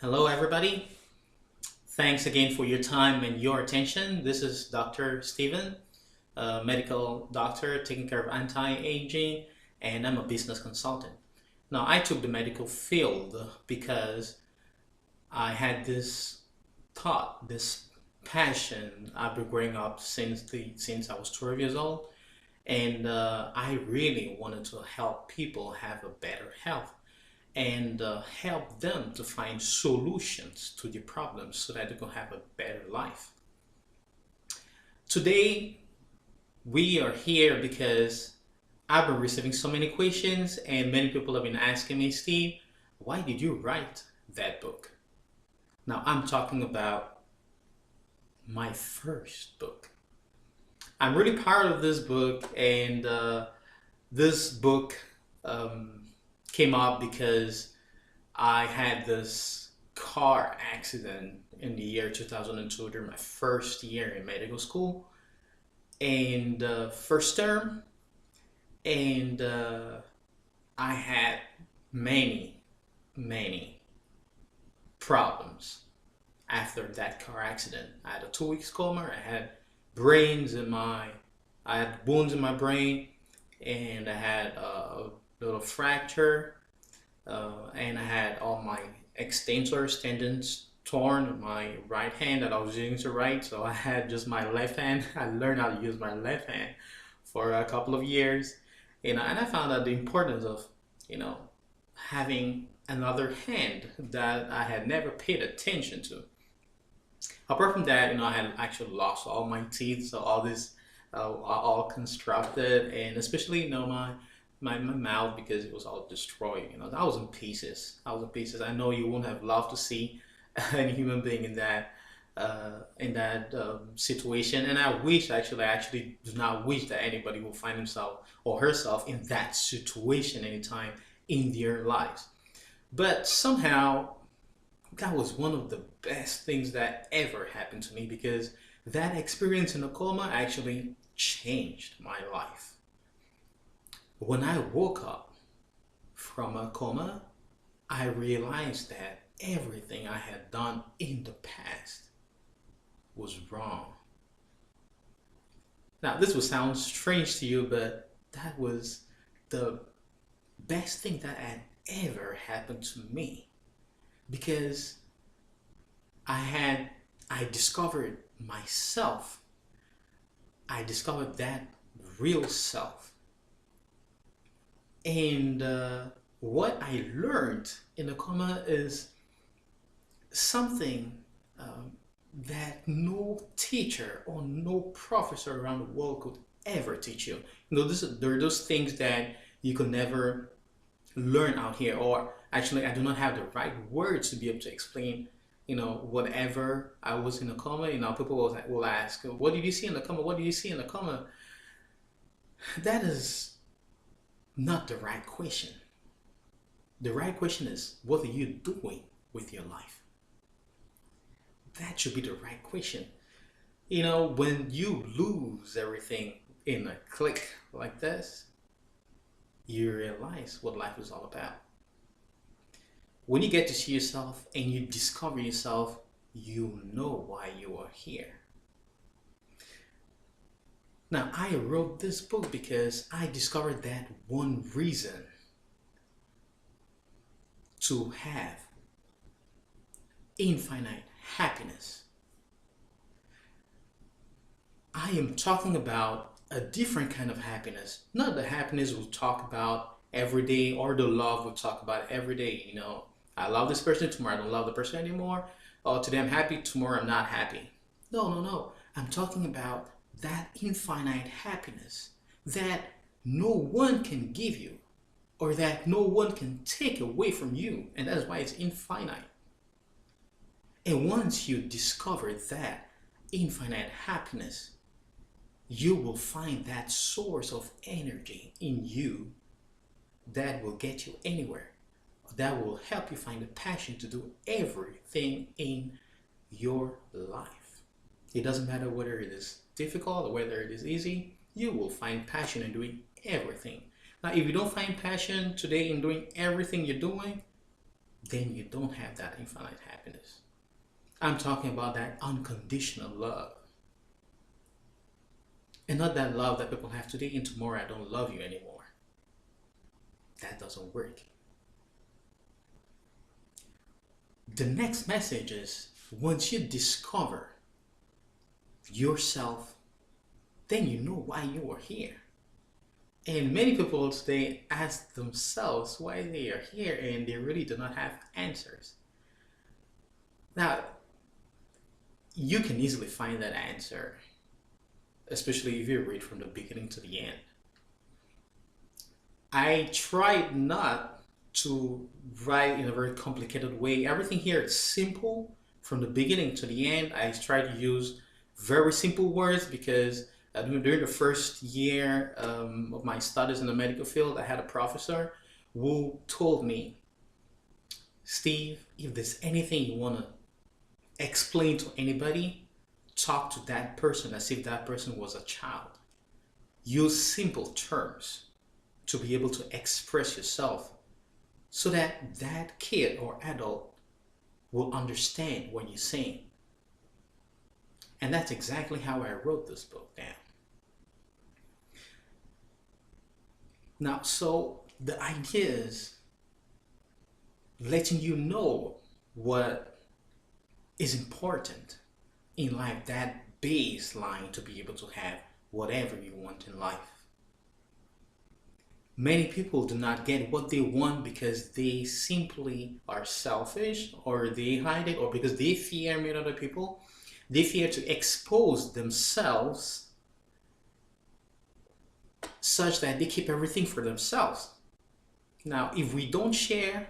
Hello, everybody. Thanks again for your time and your attention. This is Dr. Steven, a medical doctor taking care of anti-aging, and I'm a business consultant. Now, I took the medical field because I had this thought, this passion. I've been growing up since I was 12 years old, and I really wanted to help people have a better health and help them to find solutions to the problems so that they can have a better life. Today, we are here because I've been receiving so many questions, and many people have been asking me, Steve, why did you write that book? Now, I'm talking about my first book. I'm really proud of this book, and this book um, came up because I had this car accident in the year 2002 during my first year in medical school and first term, and I had many, many problems after that car accident. I had a 2 weeks coma. I had wounds in my brain, and I had a little fracture, and I had all my extensors tendons torn on my right hand that I was using to write. So I had just my left hand. I learned how to use my left hand for a couple of years, and I found out the importance of, you know, having another hand that I had never paid attention to. Apart from that, I had actually lost all my teeth, so all this are all constructed, and especially my mouth, because it was all destroyed. I was in pieces. I was in pieces. I know you wouldn't have loved to see any human being in that situation, and I actually do not wish that anybody will find himself or herself in that situation anytime in their lives. But somehow that was one of the best things that ever happened to me, because that experience in a coma actually changed my life. When I woke up from a coma, I realized that everything I had done in the past was wrong. Now, this will sound strange to you, but that was the best thing that had ever happened to me, because I had I discovered myself. I discovered that real self. And what I learned in the coma is something that no teacher or no professor around the world could ever teach you. There are those things that you could never learn out here, or actually, I do not have the right words to be able to explain. Whatever I was in a coma. People will ask, "What did you see in the coma? What did you see in the coma?" That is not the right question. The right question is, what are you doing with your life? That should be the right question. When you lose everything in a click like this, you realize what life is all about. When you get to see yourself and you discover yourself, you know why you are here. Now, I wrote this book because I discovered that one reason to have infinite happiness. I am talking about a different kind of happiness, not the happiness we'll talk about every day, or the love we'll talk about every day. I love this person, tomorrow I don't love the person anymore. Oh, today I'm happy, tomorrow I'm not happy. No, no, no. I'm talking about that infinite happiness that no one can give you, or that no one can take away from you, and that's why it's infinite. And once you discover that infinite happiness, you will find that source of energy in you that will get you anywhere, that will help you find the passion to do everything in your life. It doesn't matter whether it is difficult or whether it is easy, you will find passion in doing everything. Now, if you don't find passion today in doing everything you're doing, then you don't have that infinite happiness. I'm talking about that unconditional love. And not that love that people have today and tomorrow I don't love you anymore. That doesn't work. The next message is once you discover yourself, then you know why you are here. And many people today ask themselves why they are here and they really do not have answers. Now, you can easily find that answer, especially if you read from the beginning to the end. I tried not to write in a very complicated way. Everything here is simple from the beginning to the end. I try to use very simple words because during the first year of my studies in the medical field, I had a professor who told me, Steve, if there's anything you want to explain to anybody, talk to that person as if that person was a child. Use simple terms to be able to express yourself so that that kid or adult will understand what you're saying. And that's exactly how I wrote this book down. Now, so the idea is letting you know what is important in life, that baseline to be able to have whatever you want in life. Many people do not get what they want because they simply are selfish, or they hide it, or because they fear meeting other people. They fear to expose themselves such that they keep everything for themselves. Now, if we don't share,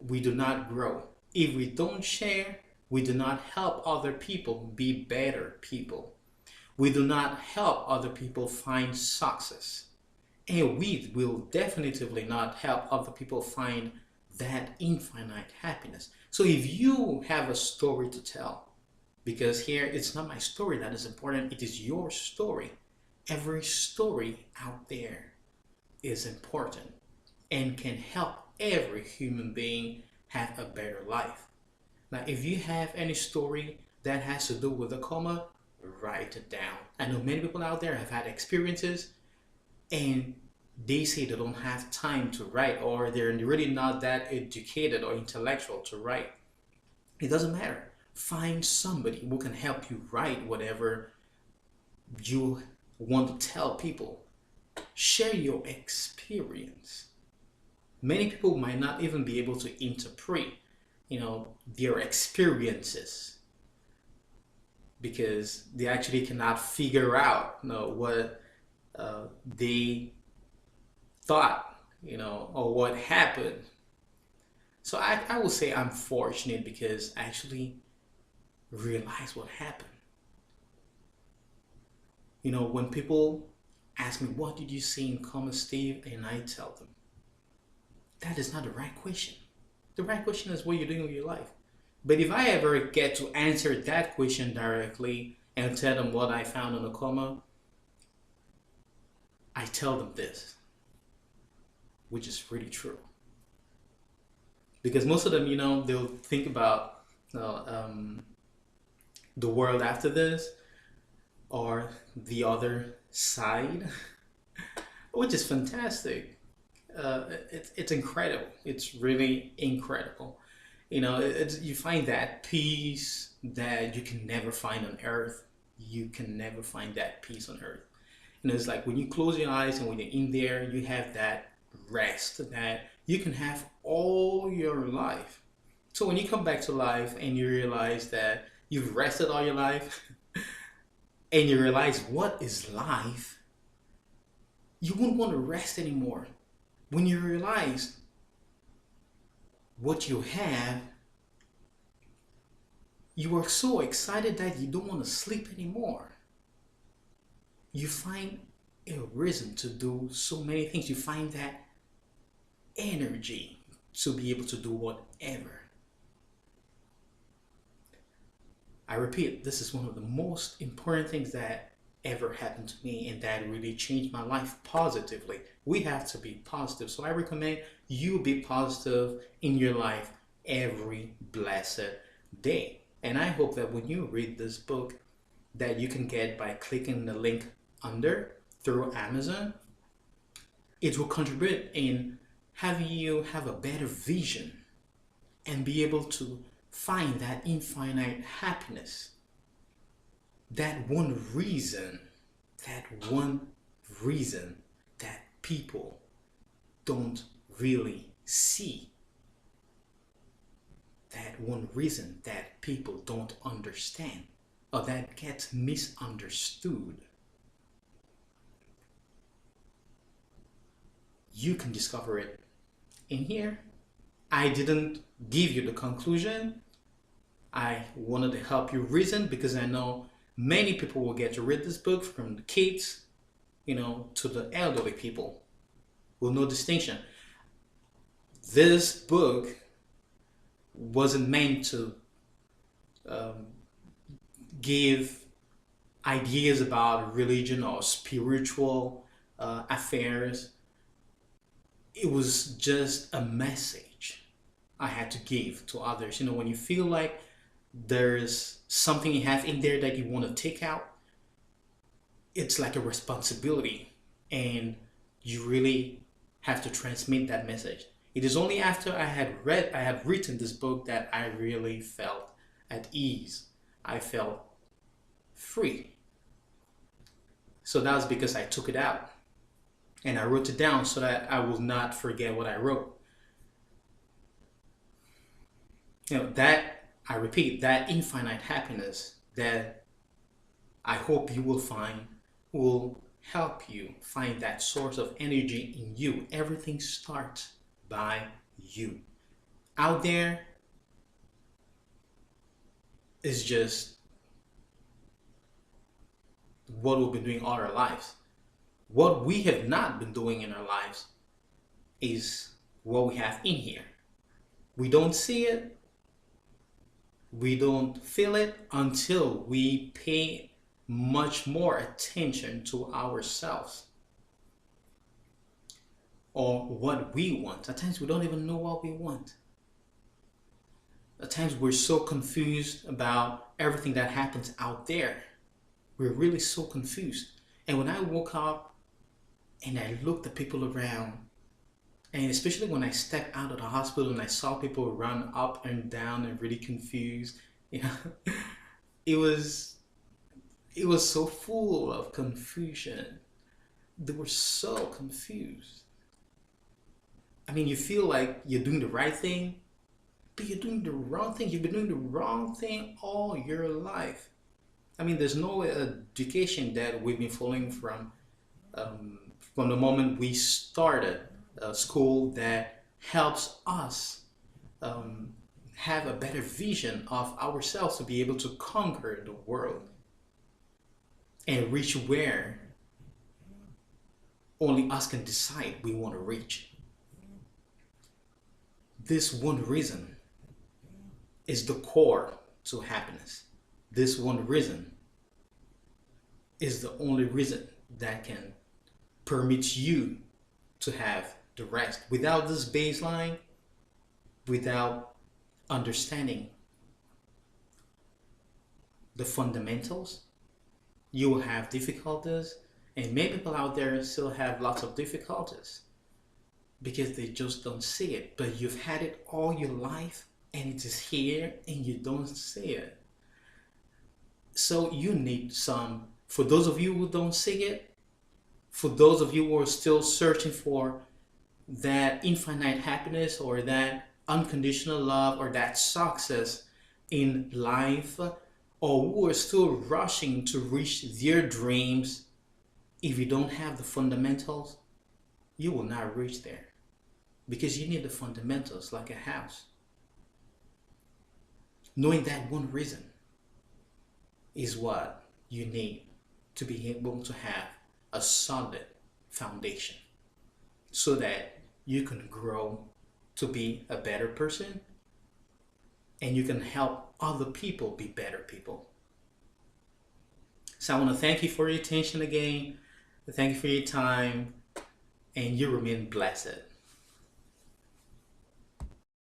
we do not grow. If we don't share, we do not help other people be better people. We do not help other people find success. And we will definitively not help other people find that infinite happiness. So if you have a story to tell, because here it's not my story that is important, it is your story. Every story out there is important and can help every human being have a better life. Now, if you have any story that has to do with a coma, write it down. I know many people out there have had experiences and they say they don't have time to write, or they're really not that educated or intellectual to write. It doesn't matter. Find somebody who can help you write whatever you want to tell people. Share your experience. Many people might not even be able to interpret, their experiences because they actually cannot figure out, what they thought, or what happened. So I will say I'm fortunate because I actually realized what happened. When people ask me, what did you see in common, Steve? And I tell them, that is not the right question. The right question is what you're doing with your life. But if I ever get to answer that question directly and tell them what I found in a coma, I tell them this, which is pretty true. Because most of them, they'll think about the world after this or the other side, which is fantastic. It's incredible. It's really incredible. You find that peace that you can never find on earth. You can never find that peace on earth. It's like when you close your eyes and when you're in there, you have that rest that you can have all your life. So when you come back to life and you realize that you've rested all your life and you realize what is life, you won't want to rest anymore. When you realize what you have, you are so excited that you don't want to sleep anymore. You find a reason to do so many things. You find that energy to be able to do whatever. I repeat, this is one of the most important things that ever happened to me and that really changed my life positively. We have to be positive. So I recommend you be positive in your life every blessed day. And I hope that when you read this book that you can get by clicking the link under through Amazon, it will contribute in having you have a better vision and be able to find that infinite happiness. That one reason that people don't really see. That one reason that people don't understand, or that gets misunderstood. You can discover it in here. I didn't give you the conclusion. I wanted to help you reason, because I know many people will get to read this book, from the kids, to the elderly people, with no distinction. This book wasn't meant to give ideas about religion or spiritual affairs. It was just a message I had to give to others. When you feel like there's something you have in there that you want to take out, it's like a responsibility, and you really have to transmit that message. It is only after I had written this book that I really felt at ease. I felt free. So that was because I took it out and I wrote it down so that I will not forget what I wrote. That, I repeat, that infinite happiness that I hope you will find will help you find that source of energy in you. Everything starts by you. Out there is just what we've been doing all our lives. What we have not been doing in our lives is what we have in here. We don't see it, we don't feel it until we pay much more attention to ourselves or what we want. At times we don't even know what we want. At times we're so confused about everything that happens out there. We're really so confused. And when I woke up and I looked at people around, and especially when I stepped out of the hospital and I saw people run up and down and really confused, it was so full of confusion. They were so confused. I mean, you feel like you're doing the right thing, but you're doing the wrong thing. You've been doing the wrong thing all your life. I mean, there's no education that we've been following from the moment we started school that helps us have a better vision of ourselves to be able to conquer the world and reach where only us can decide we want to reach. This one reason is the core to happiness. This one reason is the only reason that can permit you to have the rest. Without this baseline, without understanding the fundamentals, you will have difficulties, and many people out there still have lots of difficulties because they just don't see it. But you've had it all your life and it is here and you don't see it. So you need some, for those of you who don't see it, for those of you who are still searching for that infinite happiness or that unconditional love or that success in life, or who are still rushing to reach their dreams, if you don't have the fundamentals, you will not reach there, because you need the fundamentals like a house. Knowing that one reason is what you need to be able to have a solid foundation so that you can grow to be a better person and you can help other people be better people. So I want to thank you for your attention again. Thank you for your time, and you remain blessed.